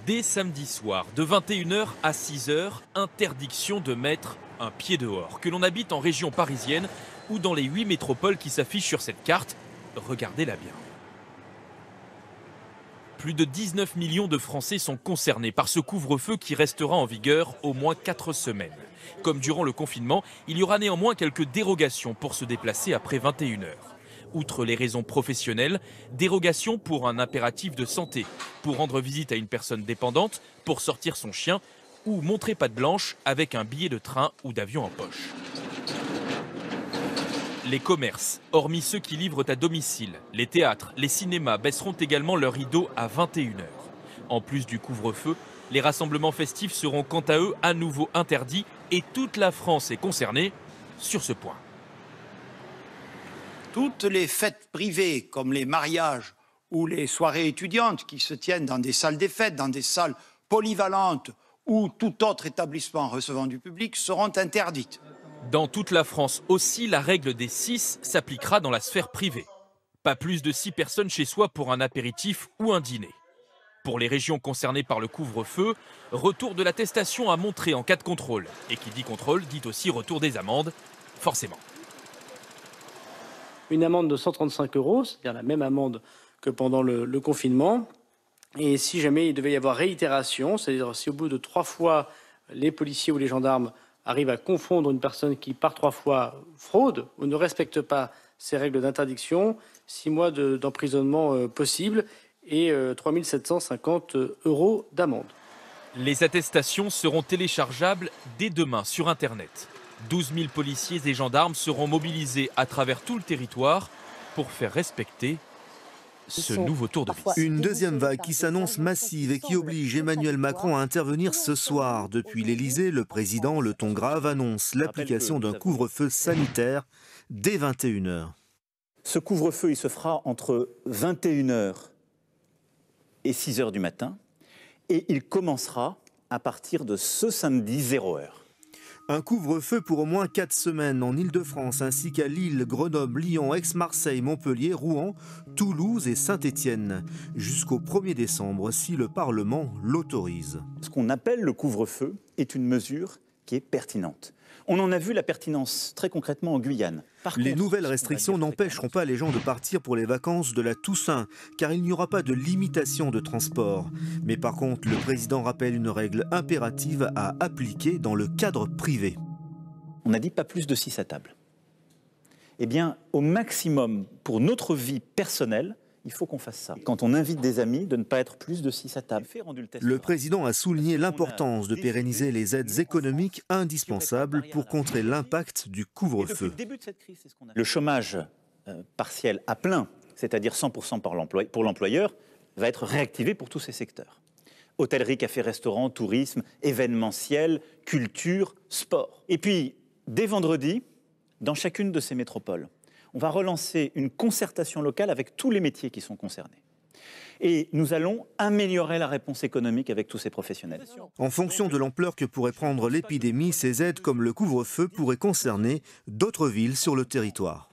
Dès samedi soir, de 21 h à 6 h, interdiction de mettre un pied dehors. Que l'on habite en région parisienne ou dans les 8 métropoles qui s'affichent sur cette carte, regardez-la bien. Plus de 19 millions de Français sont concernés par ce couvre-feu qui restera en vigueur au moins 4 semaines. Comme durant le confinement, il y aura néanmoins quelques dérogations pour se déplacer après 21 h. Outre les raisons professionnelles, dérogation pour un impératif de santé, pour rendre visite à une personne dépendante, pour sortir son chien ou montrer patte blanche avec un billet de train ou d'avion en poche. Les commerces, hormis ceux qui livrent à domicile, les théâtres, les cinémas baisseront également leurs rideaux à 21 h. En plus du couvre-feu, les rassemblements festifs seront quant à eux à nouveau interdits et toute la France est concernée sur ce point. Toutes les fêtes privées, comme les mariages ou les soirées étudiantes qui se tiennent dans des salles des fêtes, dans des salles polyvalentes ou tout autre établissement recevant du public, seront interdites. Dans toute la France aussi, la règle des 6 s'appliquera dans la sphère privée. Pas plus de 6 personnes chez soi pour un apéritif ou un dîner. Pour les régions concernées par le couvre-feu, retour de l'attestation à montrer en cas de contrôle. Et qui dit contrôle dit aussi retour des amendes, forcément. Une amende de 135 €, c'est-à-dire la même amende que pendant le confinement. Et si jamais il devait y avoir réitération, c'est-à-dire si au bout de 3 fois, les policiers ou les gendarmes arrivent à confondre une personne qui, par 3 fois, fraude ou ne respecte pas ces règles d'interdiction, 6 mois d'emprisonnement possible et 3 750 € d'amende. Les attestations seront téléchargeables dès demain sur Internet. 12 000 policiers et gendarmes seront mobilisés à travers tout le territoire pour faire respecter ce nouveau tour de vis. Une deuxième vague qui s'annonce massive et qui oblige Emmanuel Macron à intervenir ce soir. Depuis l'Elysée, le président, le ton grave, annonce l'application d'un couvre-feu sanitaire dès 21 h. Ce couvre-feu, il se fera entre 21 h et 6 h du matin et il commencera à partir de ce samedi 0 h. Un couvre-feu pour au moins 4 semaines en Île-de-France, ainsi qu'à Lille, Grenoble, Lyon, Aix-Marseille, Montpellier, Rouen, Toulouse et Saint-Étienne, jusqu'au 1er décembre, si le Parlement l'autorise. Ce qu'on appelle le couvre-feu est une mesure qui est pertinente. On en a vu la pertinence très concrètement en Guyane. Les nouvelles restrictions n'empêcheront pas les gens de partir pour les vacances de la Toussaint, car il n'y aura pas de limitation de transport. Mais par contre, le président rappelle une règle impérative à appliquer dans le cadre privé. On a dit pas plus de 6 à table. Eh bien, au maximum, pour notre vie personnelle, il faut qu'on fasse ça. Quand on invite des amis, de ne pas être plus de 6 à table. Le président a souligné l'importance de pérenniser les aides économiques indispensables pour contrer l'impact du couvre-feu. Le chômage partiel à plein, c'est-à-dire 100% pour l'employeur, va être réactivé pour tous ces secteurs. Hôtellerie, café, restaurant, tourisme, événementiel, culture, sport. Et puis, dès vendredi, dans chacune de ces métropoles, on va relancer une concertation locale avec tous les métiers qui sont concernés. Et nous allons améliorer la réponse économique avec tous ces professionnels. En fonction de l'ampleur que pourrait prendre l'épidémie, ces aides comme le couvre-feu pourraient concerner d'autres villes sur le territoire.